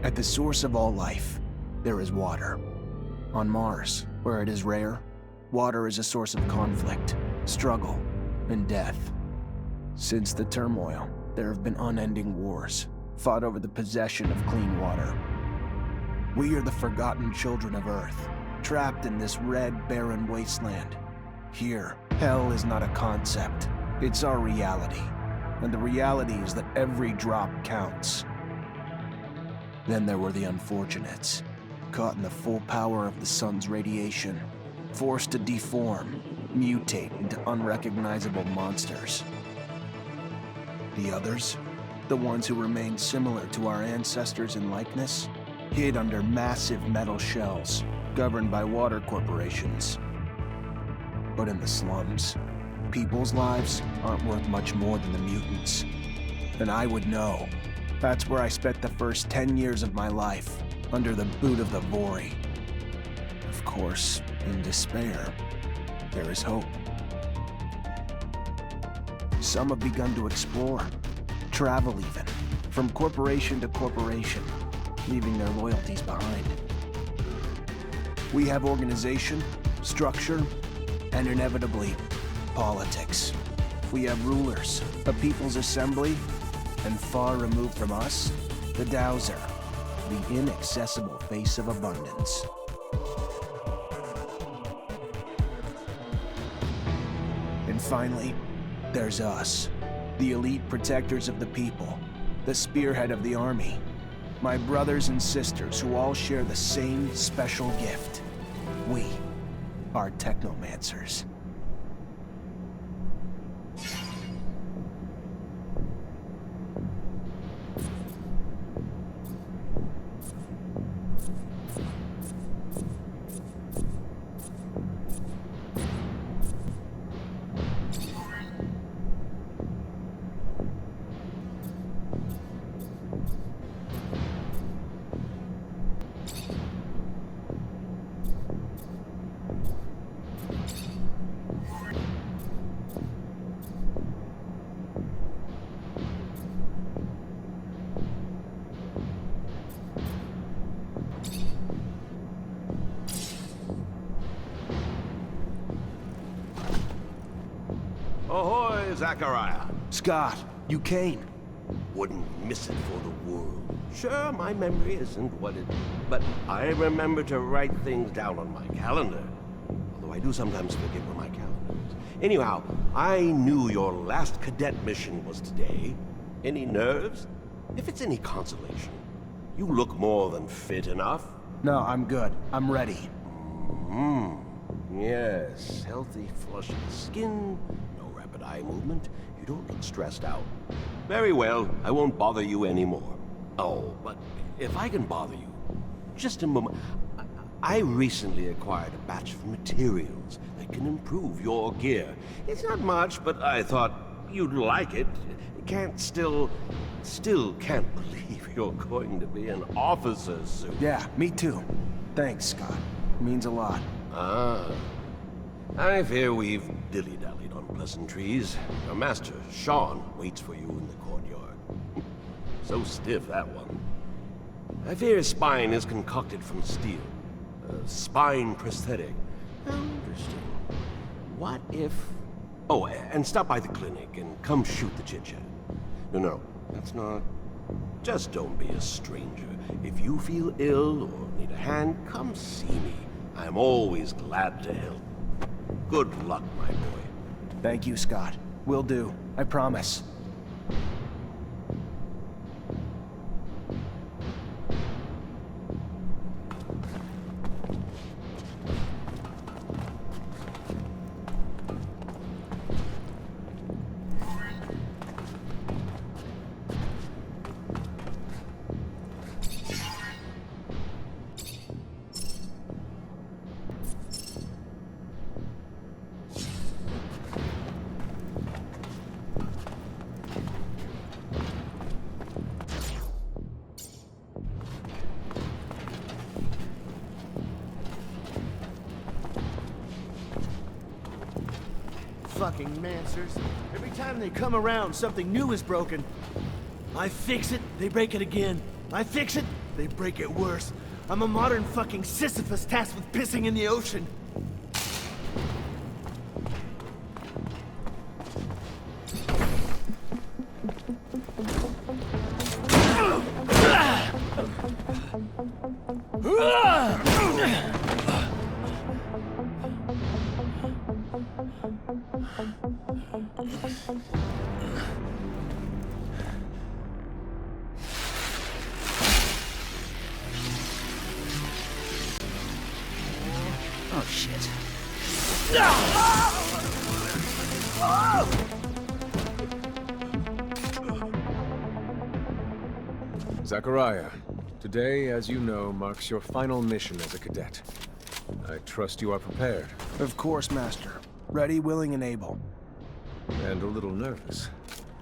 At the source of all life, there is water. On Mars, where it is rare, water is a source of conflict, struggle, and death. Since the turmoil, there have been unending wars, fought over the possession of clean water. We are the forgotten children of Earth, trapped in this red, barren wasteland. Here, hell is not a concept, it's our reality. And the reality is that every drop counts. Then there were the unfortunates, caught in the full power of the sun's radiation, forced to deform, mutate into unrecognizable monsters. The others, the ones who remained similar to our ancestors in likeness, hid under massive metal shells, governed by water corporations. But in the slums, people's lives aren't worth much more than the mutants. And I would know. That's where I spent the first 10 years of my life, under the boot of the Vori. Of course, in despair, there is hope. Some have begun to explore, travel even, from corporation to corporation, leaving their loyalties behind. We have organization, structure, and inevitably, politics. We have rulers, a people's assembly, and far removed from us, the Dowser, the inaccessible face of abundance. And finally, there's us, the elite protectors of the people, the spearhead of the army, my brothers and sisters who all share the same special gift. We are Technomancers. Ahoy, Zachariah. Scott, you came. Wouldn't miss it for the world. Sure, my memory isn't what it... But I remember to write things down on my calendar. Although I do sometimes forget where my calendar is. Anyhow, I knew your last cadet mission was today. Any nerves? If it's any consolation, you look more than fit enough. No, I'm good. I'm ready. Yes, healthy, flushed skin, no rapid eye movement. You don't look stressed out. Very well, I won't bother you anymore. Oh, but if I can bother you, just a moment. I recently acquired a batch of materials that can improve your gear. It's not much, but I thought you'd like it. Still can't believe you're going to be an officer soon. Yeah, me too. Thanks, Scott. Means a lot. Ah. I fear we've dilly-dallied on pleasantries. Your master, Sean, waits for you in the courtyard. So stiff, that one. I fear his spine is concocted from steel. A spine prosthetic. Interesting. What if... Oh, and stop by the clinic and come shoot the chit-chat. No, that's not... Just don't be a stranger. If you feel ill or need a hand, come see me. I'm always glad to help. Good luck, my boy. Thank you, Scott. Will do. I promise. Fucking Mancers. Every time they come around, something new is broken. I fix it, they break it again. I fix it, They break it worse. I'm a modern fucking Sisyphus tasked with pissing in the ocean. Oh, shit. Zachariah, today, as you know, marks your final mission as a cadet. I trust you are prepared. Of course, Master. Ready, willing, and able. And a little nervous.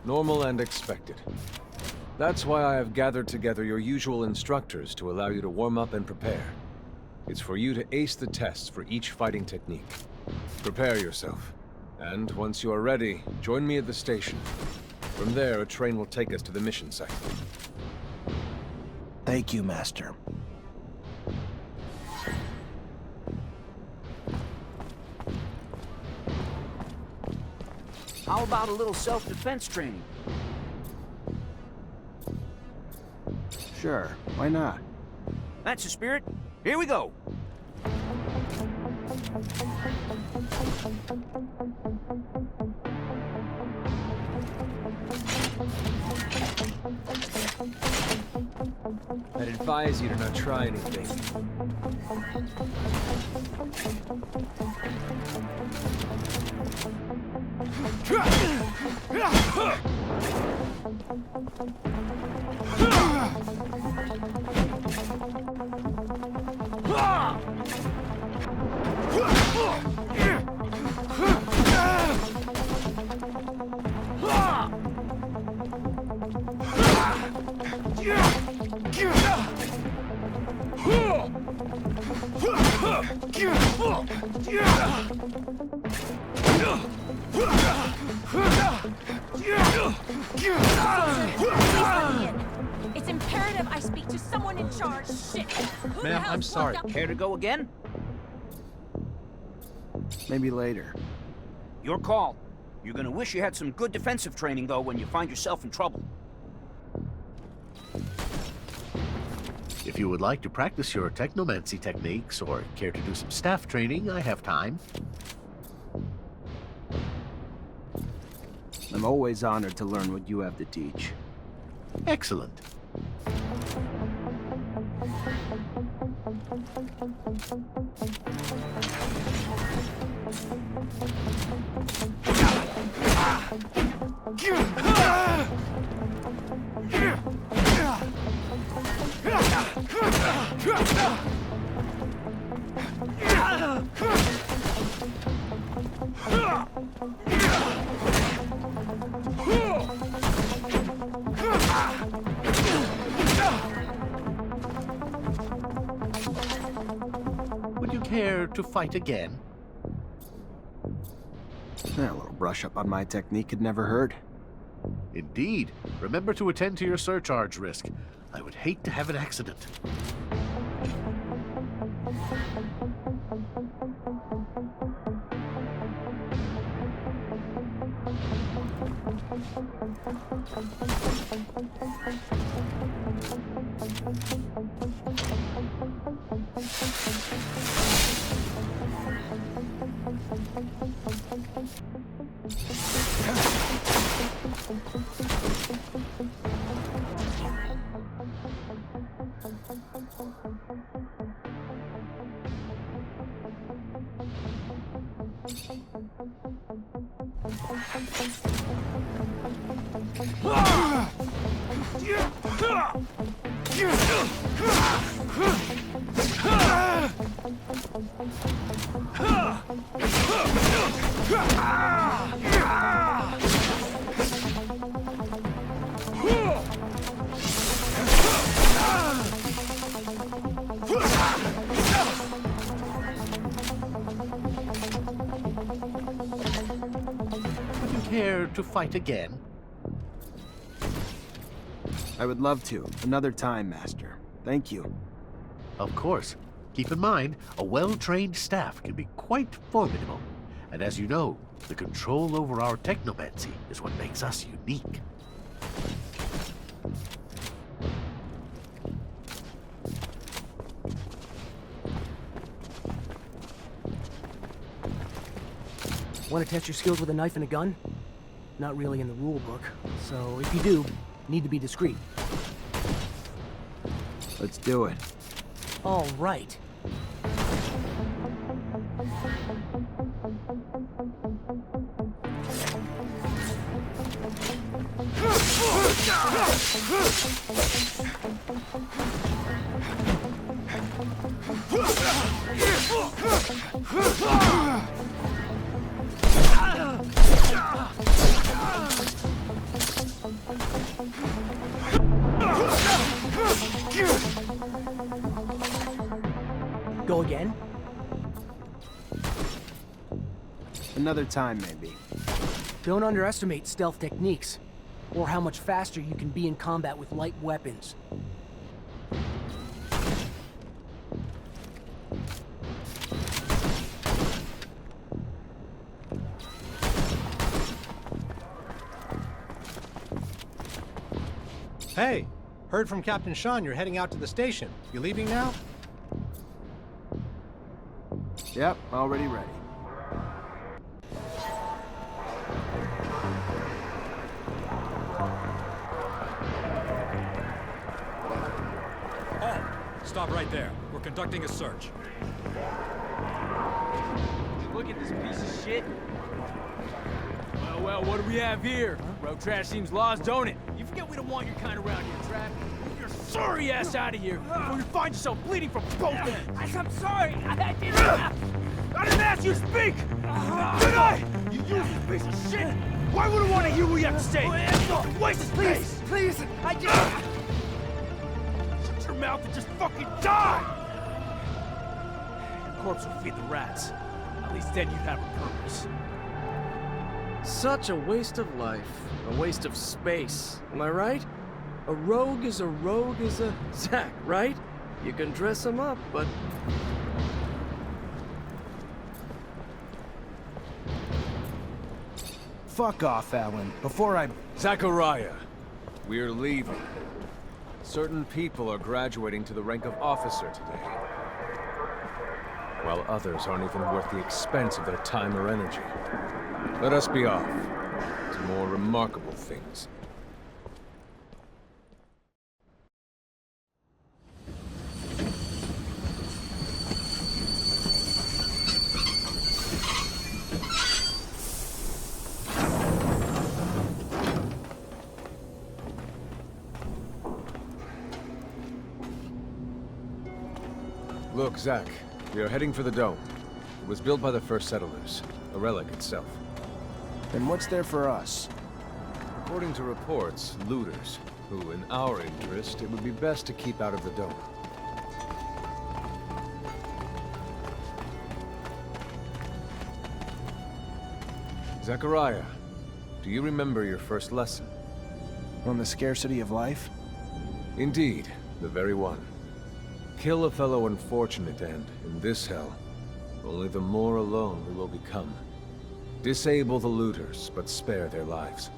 Normal and expected. That's why I have gathered together your usual instructors to allow you to warm up and prepare. It's for you to ace the tests for each fighting technique. Prepare yourself. And once you are ready, join me at the station. From there, a train will take us to the mission site. Thank you, Master. How about a little self-defense training? Sure, why not? That's the spirit. Here we go. I'd advise you to not try anything. It's imperative I speak to someone in charge. Shit. Ma'am, I'm sorry. Care to go again? Maybe later. Your call. You're gonna wish you had some good defensive training, though, when you find yourself in trouble. If you would like to practice your technomancy techniques or care to do some staff training, I have time. I'm always honored to learn what you have to teach. Excellent. Would you care to fight again? A little brush up on my technique had never hurt. Indeed. Remember to attend to your surcharge risk. I would hate to have an accident. Would you care to fight again? I would love to, another time, Master. Thank you. Of course. Keep in mind, a well-trained staff can be quite formidable. And as you know, the control over our technomancy is what makes us unique. Want to test your skills with a knife and a gun? Not really in the rule book, so if you do, need to be discreet. Let's do it. All right. Go again? Another time, maybe. Don't underestimate stealth techniques, or how much faster you can be in combat with light weapons. Hey, heard from Captain Sean you're heading out to the station. You leaving now? Yep, already ready. Stop right there. We're conducting a search. Look at this piece of shit. Well, what do we have here? Road trash seems lost, don't it? You forget we don't want your kind around here, Trav. Move your sorry ass out of here before you find yourself bleeding from both ends. I'm sorry. I didn't ask you to speak! Did I? You useless piece of shit! Why would I want to hear what you have to say? Waste of space! Please, I just... Shut your mouth and just fucking die! Your corpse will feed the rats. At least then you'd have a purpose. Such a waste of life. A waste of space. Am I right? A rogue is a Zack, right? You can dress him up, but... Fuck off, Alan. Before I... Zachariah, we're leaving. Certain people are graduating to the rank of officer today, while others aren't even worth the expense of their time or energy. Let us be off to more remarkable things. Look, Zach, we are heading for the dome. It was built by the first settlers, a relic itself. And what's there for us? According to reports, looters, who, in our interest, it would be best to keep out of the dome. Zachariah, do you remember your first lesson? On the scarcity of life? Indeed, the very one. Kill a fellow unfortunate and, in this hell, only the more alone we will become. Disable the looters, but spare their lives.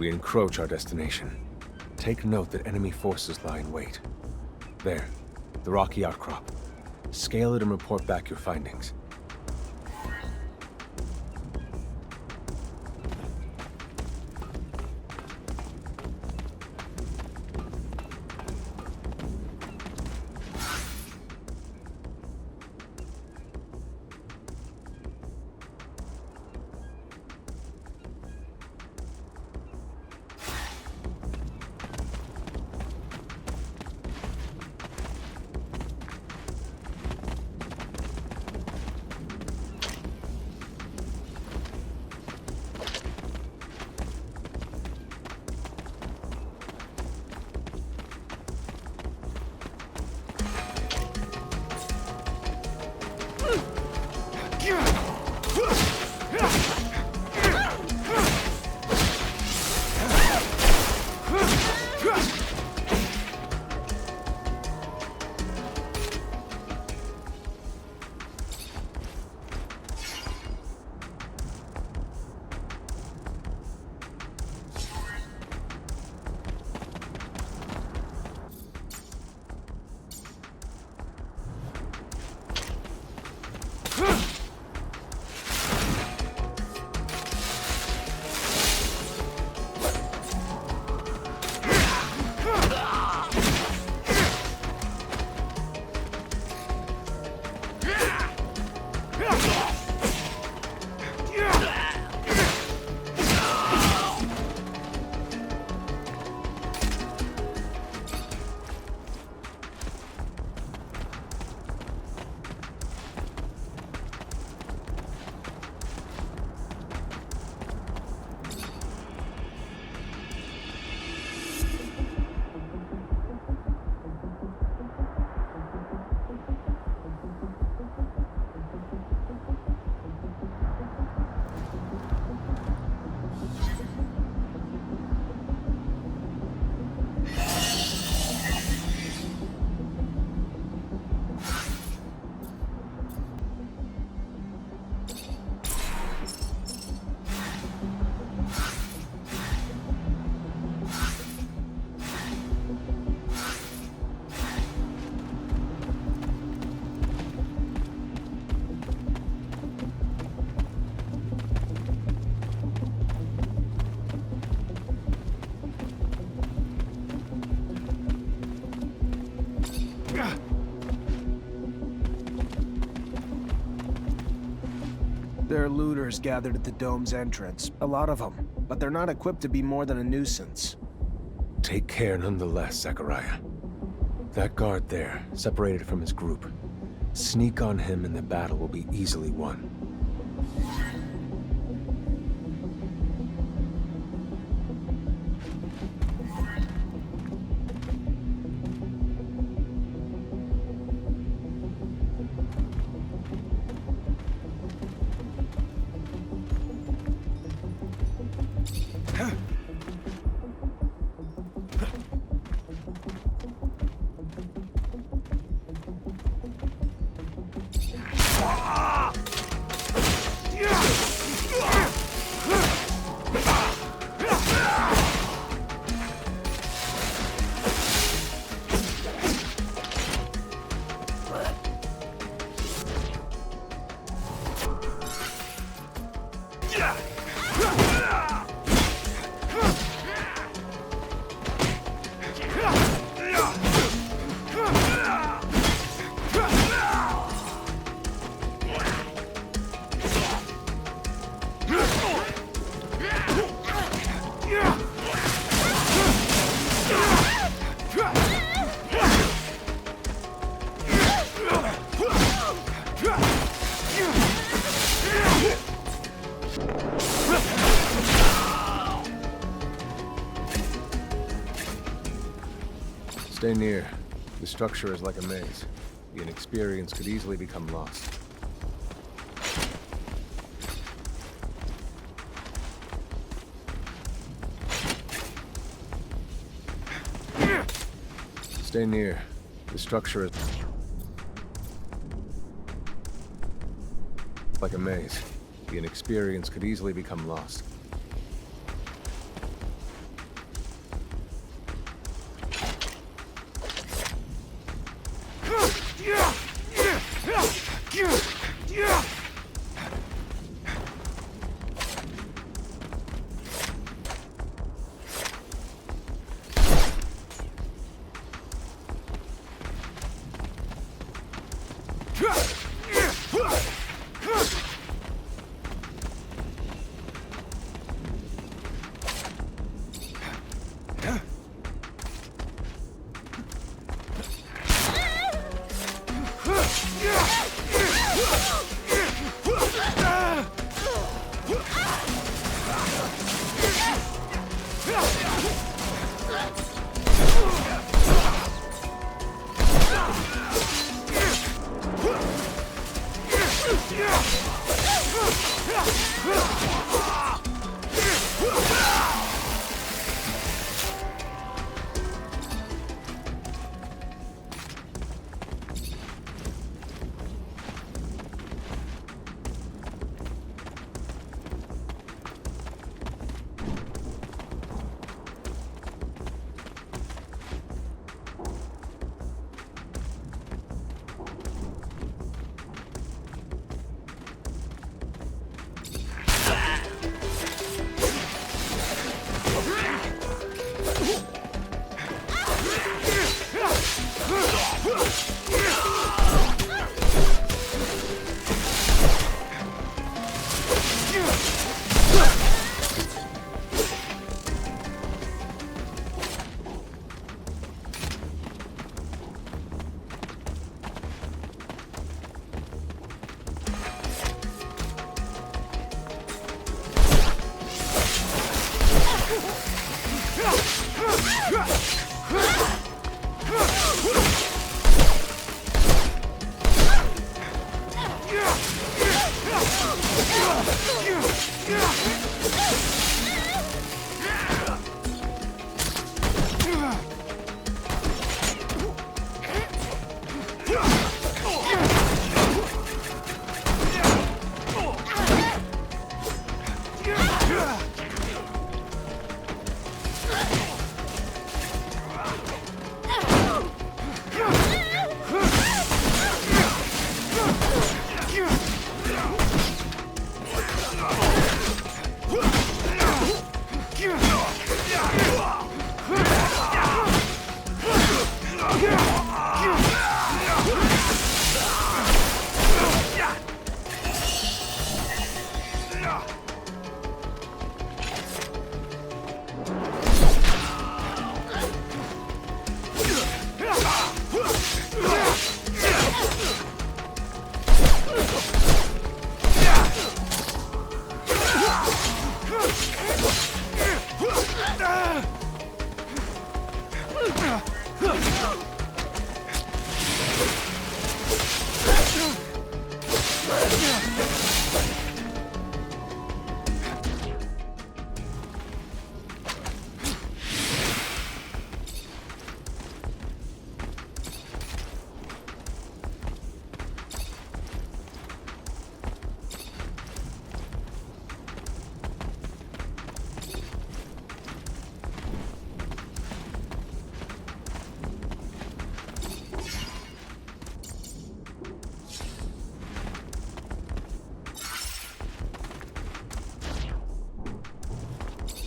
we encroach our destination, take note that enemy forces lie in wait. There, the rocky outcrop. Scale it and report back your findings. There are looters gathered at the dome's entrance. A lot of them, but they're not equipped to be more than a nuisance. Take care nonetheless, Zachariah. That guard there, separated from his group. Sneak on him and the battle will be easily won. Stay near. The structure is like a maze. The inexperienced could easily become lost. Stay near. The structure is like a maze. The inexperienced could easily become lost.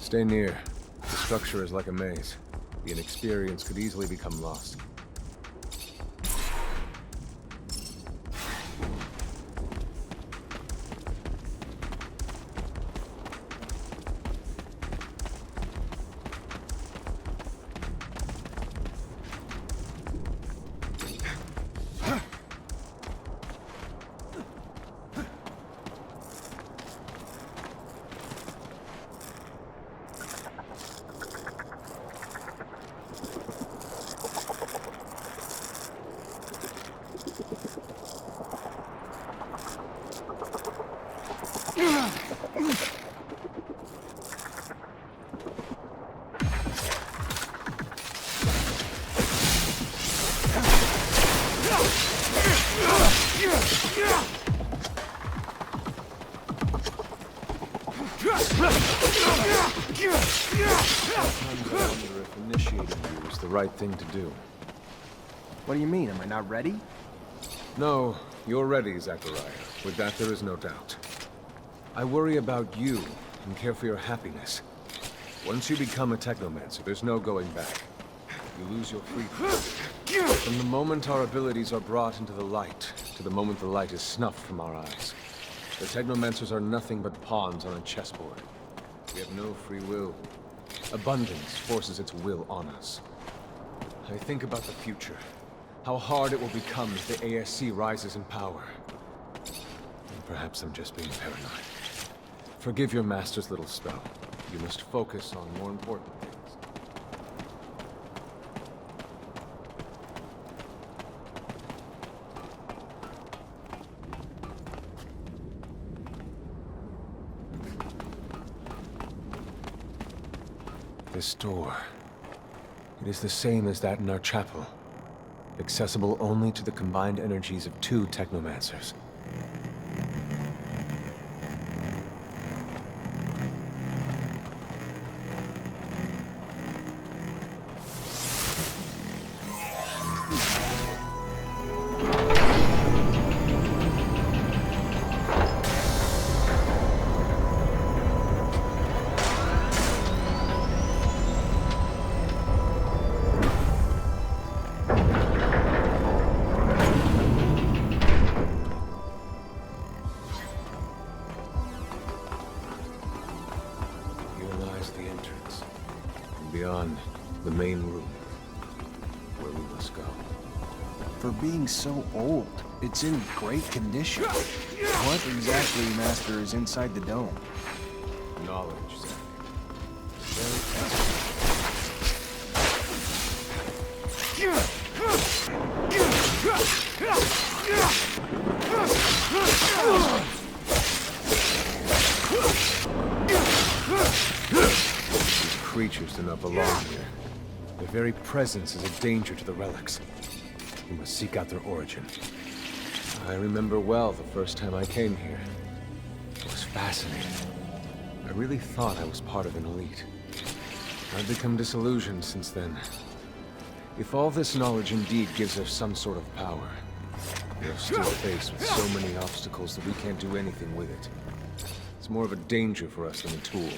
Stay near. The structure is like a maze. The inexperienced could easily become lost. Initiating you is the right thing to do. What do you mean? Am I not ready? No, you're ready, Zachariah. With that, there is no doubt. I worry about you and care for your happiness. Once you become a Technomancer, there's no going back. You lose your freedom. From the moment our abilities are brought into the light, to the moment the light is snuffed from our eyes. The Technomancers are nothing but pawns on a chessboard. We have no free will. Abundance forces its will on us. I think about the future. How hard it will become as the ASC rises in power. And perhaps I'm just being paranoid. Forgive your master's little spell. You must focus on more important things. This door. It is the same as that in our chapel. Accessible only to the combined energies of 2 Technomancers. Beyond the main room, where we must go. For being so old, it's in great condition. What exactly, Master, is inside the dome? Knowledge, Zack. Creatures do not belong here. Their very presence is a danger to the relics. We must seek out their origin. I remember well the first time I came here. I was fascinated. I really thought I was part of an elite. I've become disillusioned since then. If all this knowledge indeed gives us some sort of power, we are still faced with so many obstacles that we can't do anything with it. It's more of a danger for us than a tool.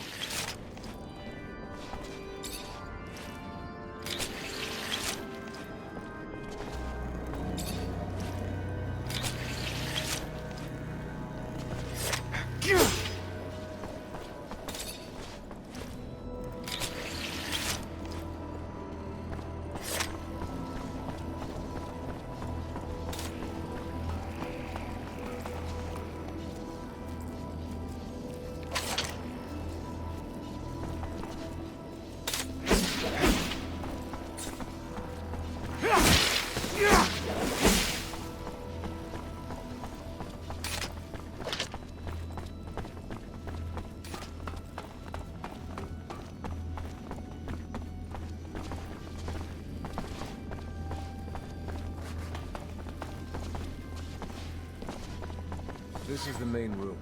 This is the main room.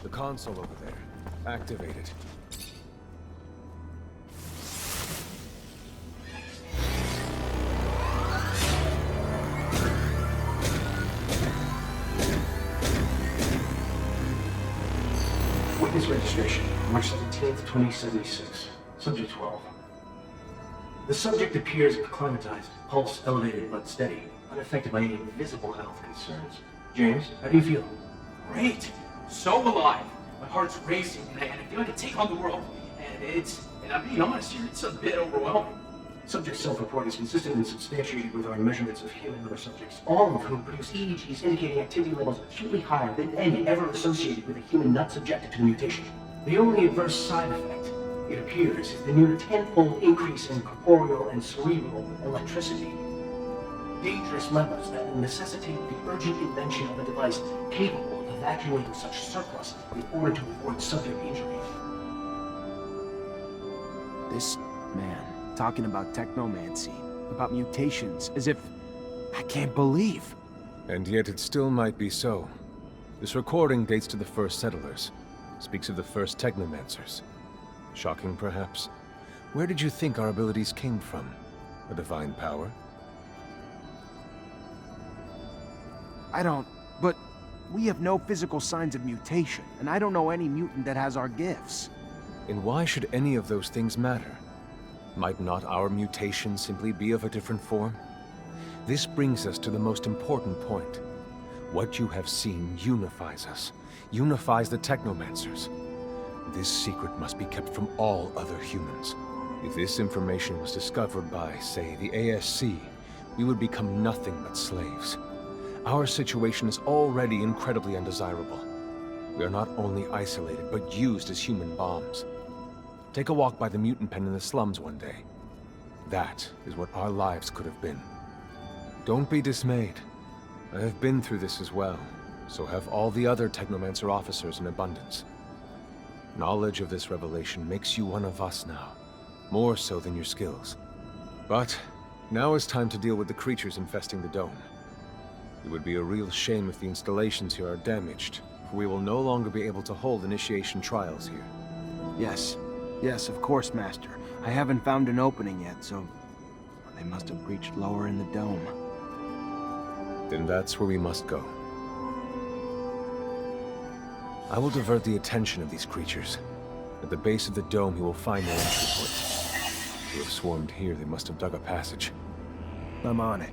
The console over there. Activate it. Witness registration, March 17th, 2076. Subject 12. The subject appears acclimatized, pulse elevated but steady, unaffected by any visible health concerns. James, how do you feel? Great! So alive! My heart's racing, and I feel like I can take on the world. And I'm being honest here, it's a bit overwhelming. Subject's self-report is consistent and substantiated with our measurements of human liver subjects, all of whom produce EEGs indicating activity levels acutely higher than any ever associated with a human not subjected to the mutation. The only adverse side effect, it appears, is the near tenfold increase in corporeal and cerebral electricity. Dangerous levels that will necessitate the urgent invention of a device capable of evacuating such surplus in order to avoid subject injury. This man talking about technomancy, about mutations, as if I can't believe. And yet it still might be so. This recording dates to the first settlers. Speaks of the first Technomancers. Shocking, perhaps. Where did you think our abilities came from? A divine power? But we have no physical signs of mutation, and I don't know any mutant that has our gifts. And why should any of those things matter? Might not our mutation simply be of a different form? This brings us to the most important point. What you have seen unifies us, unifies the Technomancers. This secret must be kept from all other humans. If this information was discovered by, say, the ASC, we would become nothing but slaves. Our situation is already incredibly undesirable. We are not only isolated, but used as human bombs. Take a walk by the mutant pen in the slums one day. That is what our lives could have been. Don't be dismayed. I have been through this as well, so have all the other Technomancer officers in abundance. Knowledge of this revelation makes you one of us now, more so than your skills. But now is time to deal with the creatures infesting the dome. It would be a real shame if the installations here are damaged, for we will no longer be able to hold initiation trials here. Yes. Yes, of course, Master. I haven't found an opening yet, so they must have breached lower in the dome. Then that's where we must go. I will divert the attention of these creatures. At the base of the dome, you will find their entry point. If they have swarmed here, they must have dug a passage. I'm on it.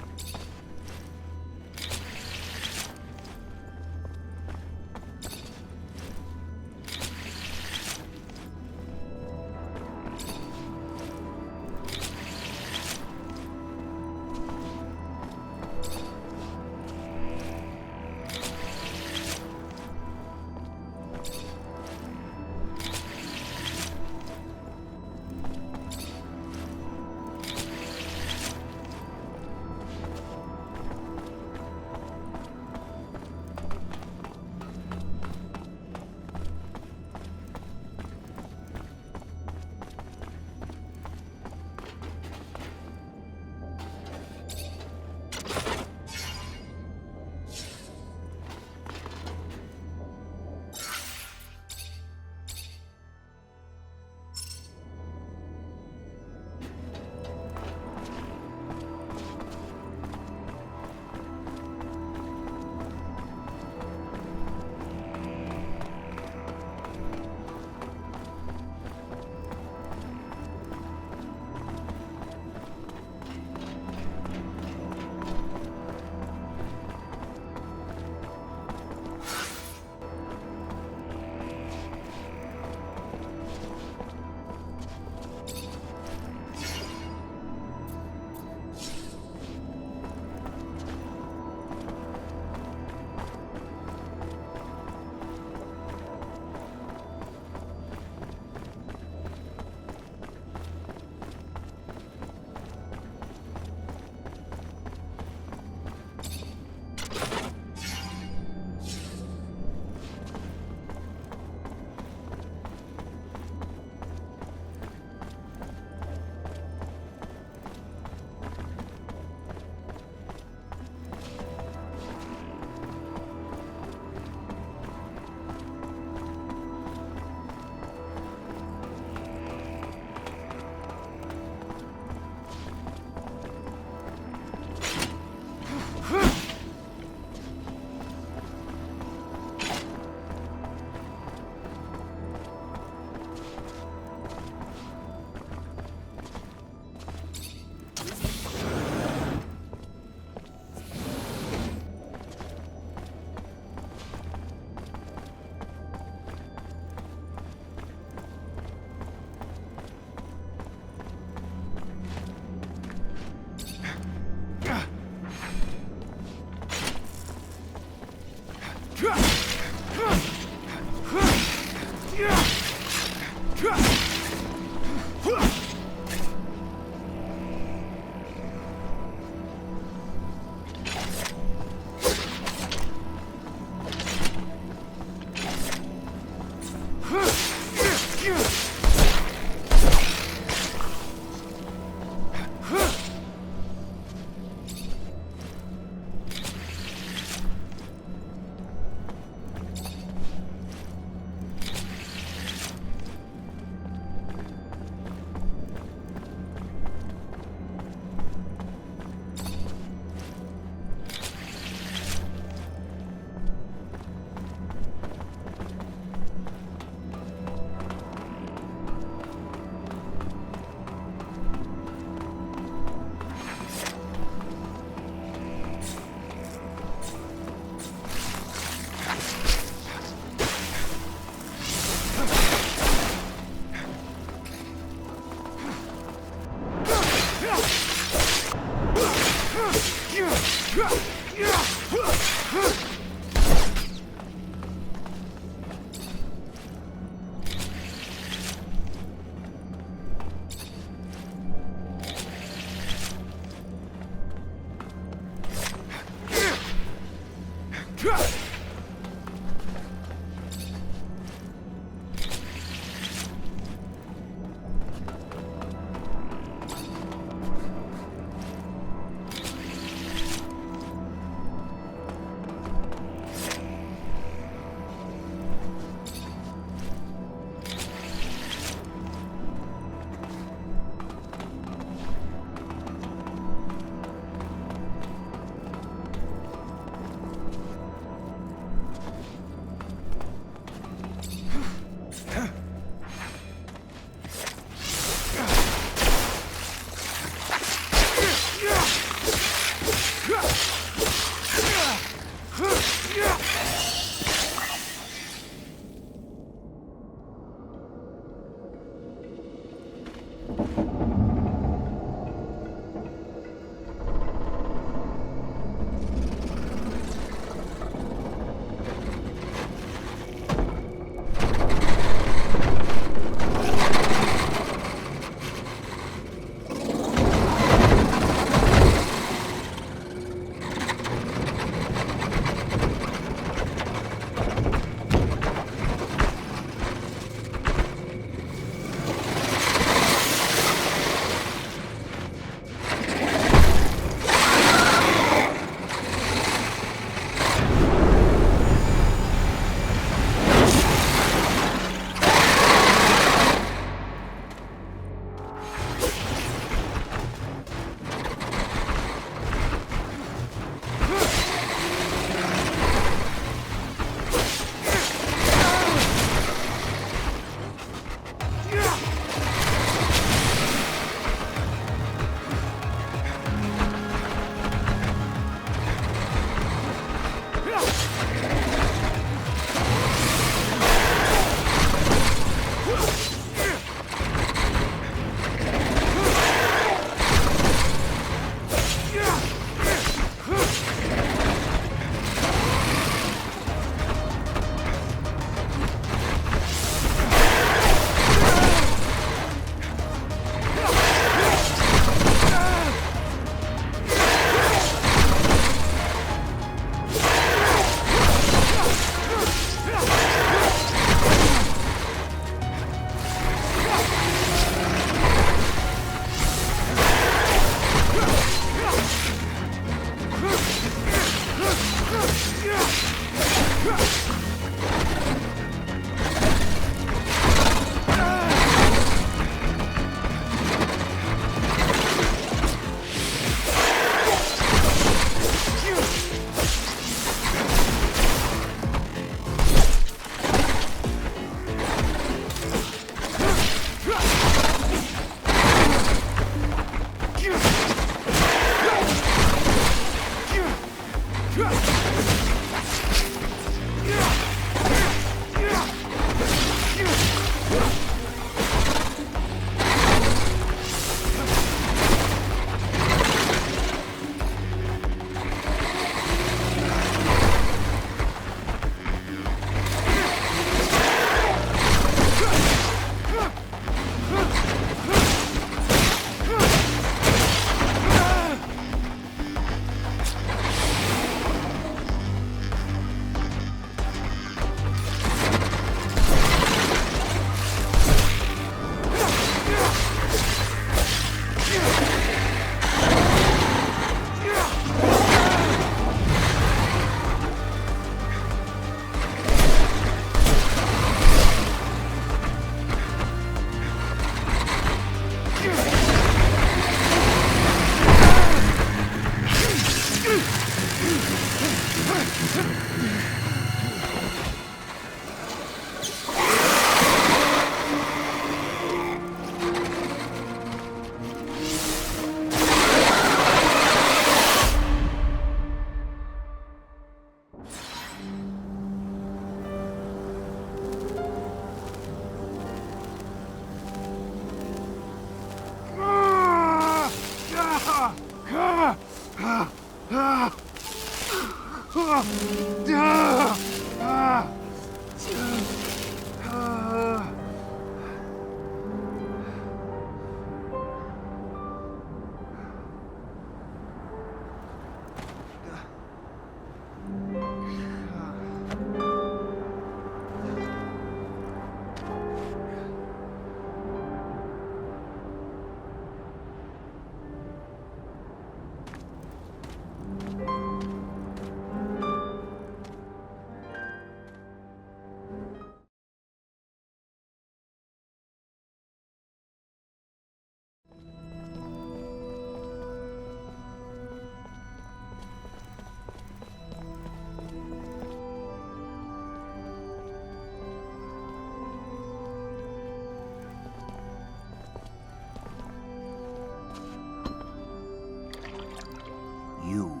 You,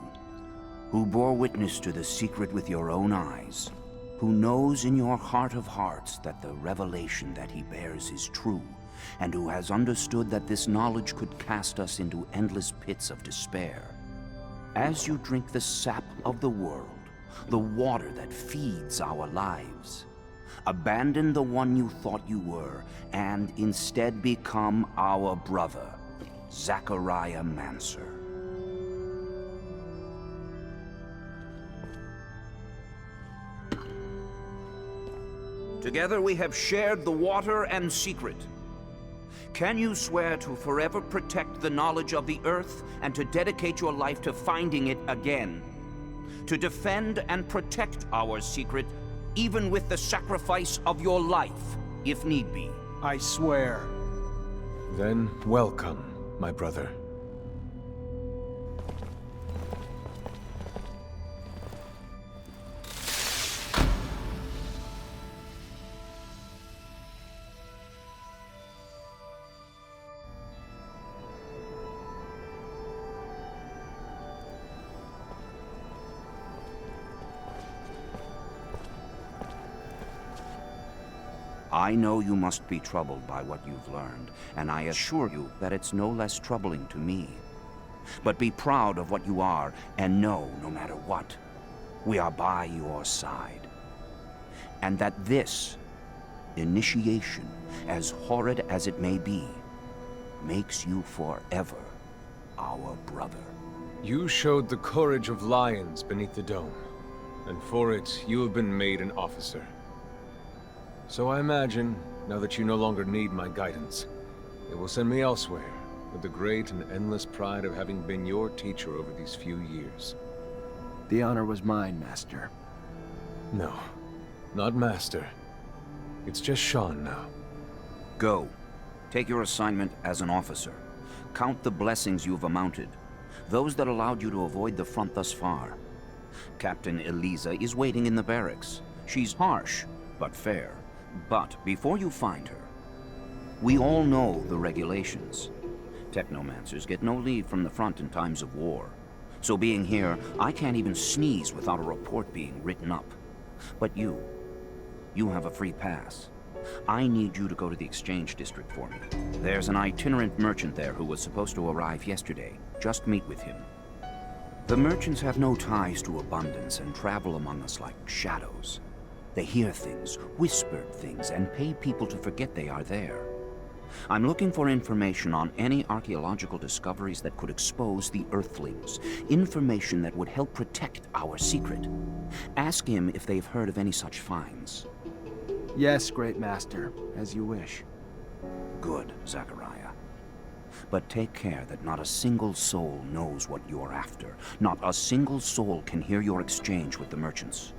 who bore witness to the secret with your own eyes, who knows in your heart of hearts that the revelation that he bears is true, and who has understood that this knowledge could cast us into endless pits of despair. As you drink the sap of the world, the water that feeds our lives, abandon the one you thought you were, and instead become our brother, Technomancer. Together we have shared the water and secret. Can you swear to forever protect the knowledge of the earth and to dedicate your life to finding it again? To defend and protect our secret, even with the sacrifice of your life, if need be? I swear. Then welcome, my brother. I know you must be troubled by what you've learned, and I assure you that it's no less troubling to me. But be proud of what you are, and know, no matter what, we are by your side. And that this initiation, as horrid as it may be, makes you forever our brother. You showed the courage of lions beneath the dome, and for it, you have been made an officer. So I imagine, now that you no longer need my guidance, it will send me elsewhere, with the great and endless pride of having been your teacher over these few years. The honor was mine, Master. No, not Master. It's just Sean now. Go. Take your assignment as an officer. Count the blessings you've amounted, those that allowed you to avoid the front thus far. Captain Eliza is waiting in the barracks. She's harsh, but fair. But before you find her, we all know the regulations. Technomancers get no leave from the front in times of war. So being here, I can't even sneeze without a report being written up. But you have a free pass. I need you to go to the exchange district for me. There's an itinerant merchant there who was supposed to arrive yesterday. Just meet with him. The merchants have no ties to abundance and travel among us like shadows. They hear things, whispered things, and pay people to forget they are there. I'm looking for information on any archaeological discoveries that could expose the Earthlings. Information that would help protect our secret. Ask him if they've heard of any such finds. Yes, Great Master, as you wish. Good, Zachariah. But take care that not a single soul knows what you're after. Not a single soul can hear your exchange with the merchants.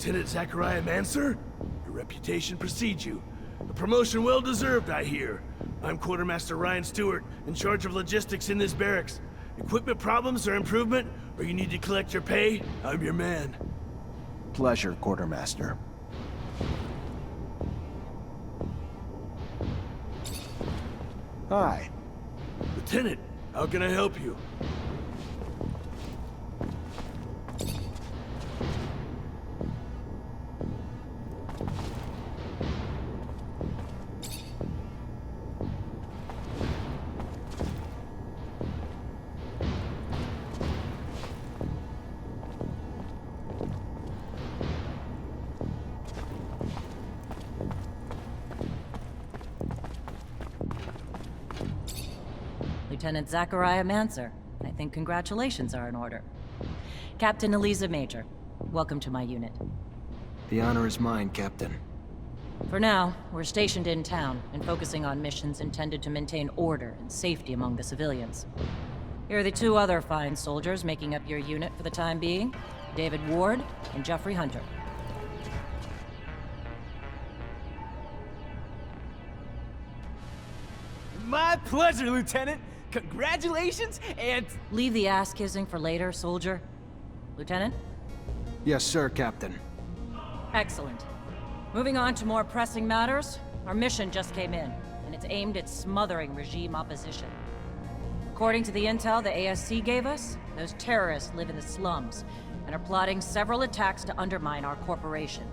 Lieutenant MKIceAndFire? Your reputation precedes you. A promotion well deserved, I hear. I'm Quartermaster Ryan Stewart, in charge of logistics in this barracks. Equipment problems or improvement, or you need to collect your pay, I'm your man. Pleasure, Quartermaster. Hi. Lieutenant, how can I help you? Lieutenant MKIceAndFire. I think congratulations are in order. Captain Eliza Major, welcome to my unit. The honor is mine, Captain. For now, we're stationed in town and focusing on missions intended to maintain order and safety among the civilians. Here are the two other fine soldiers making up your unit for the time being, David Ward and Jeffrey Hunter. My pleasure, Lieutenant! Congratulations, and... Leave the ass-kissing for later, soldier. Lieutenant? Yes, sir, Captain. Excellent. Moving on to more pressing matters, our mission just came in, and it's aimed at smothering regime opposition. According to the intel the ASC gave us, those terrorists live in the slums, and are plotting several attacks to undermine our corporation.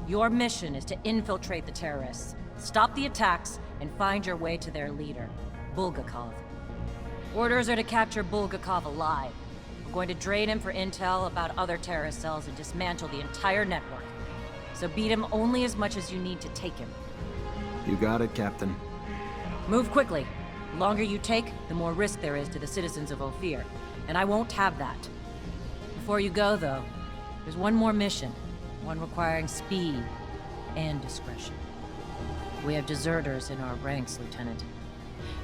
Your mission is to infiltrate the terrorists, stop the attacks, and find your way to their leader, Bulgakov. Orders are to capture Bulgakov alive. We're going to drain him for intel about other terrorist cells and dismantle the entire network. So beat him only as much as you need to take him. You got it, Captain. Move quickly. The longer you take, the more risk there is to the citizens of Ophir, and I won't have that. Before you go, though, there's one more mission, one requiring speed and discretion. We have deserters in our ranks, Lieutenant.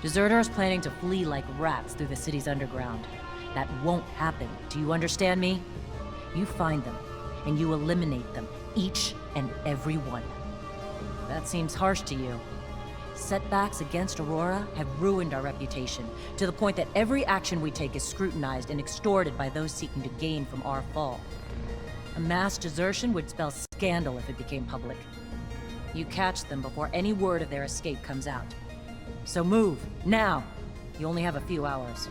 Deserters planning to flee like rats through the city's underground. That won't happen. Do you understand me? You find them, and you eliminate them, each and every one. That seems harsh to you. Setbacks against Aurora have ruined our reputation, to the point that every action we take is scrutinized and extorted by those seeking to gain from our fall. A mass desertion would spell scandal if it became public. You catch them before any word of their escape comes out. So move, now! You only have a few hours.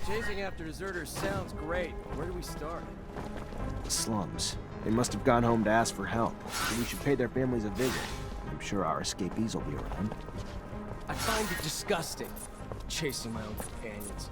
Chasing after deserters sounds great. Where do we start? The slums. They must have gone home to ask for help. So we should pay their families a visit. I'm sure our escapees will be around. I find it disgusting, chasing my own companions.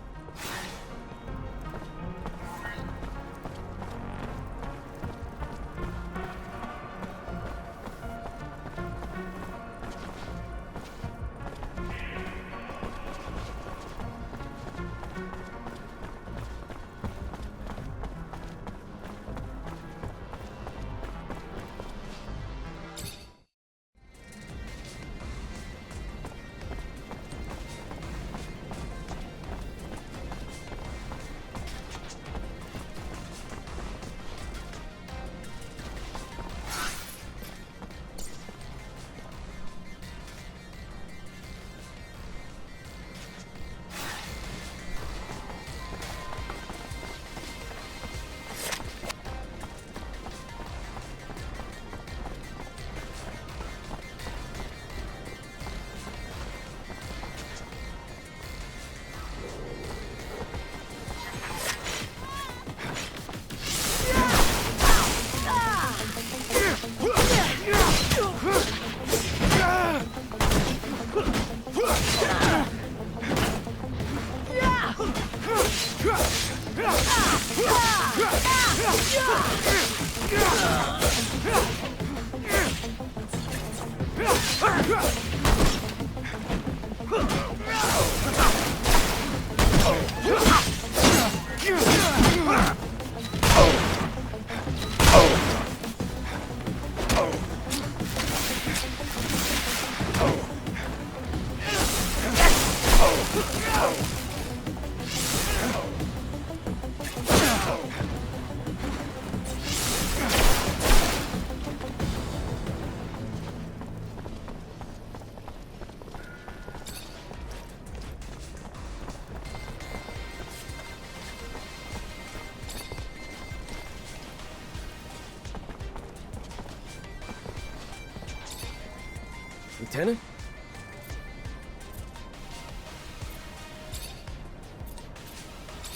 Lieutenant?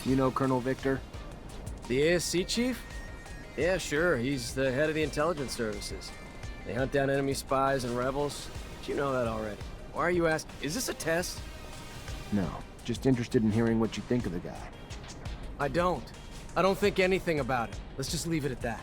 You know Colonel Victor? The ASC chief? Yeah, sure. He's the head of the intelligence services. They hunt down enemy spies and rebels. But you know that already. Why are you asking? Is this a test? No, just interested in hearing what you think of the guy. I don't. I don't think anything about it. Let's just leave it at that.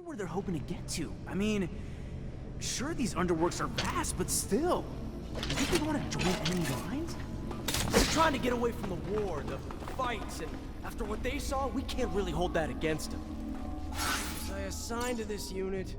Where they're hoping to get to. I mean, sure these underworks are vast, but still. You think they want to join enemy lines? They're trying to get away from the war, the fights, and after what they saw, we can't really hold that against them. Was I assigned to this unit?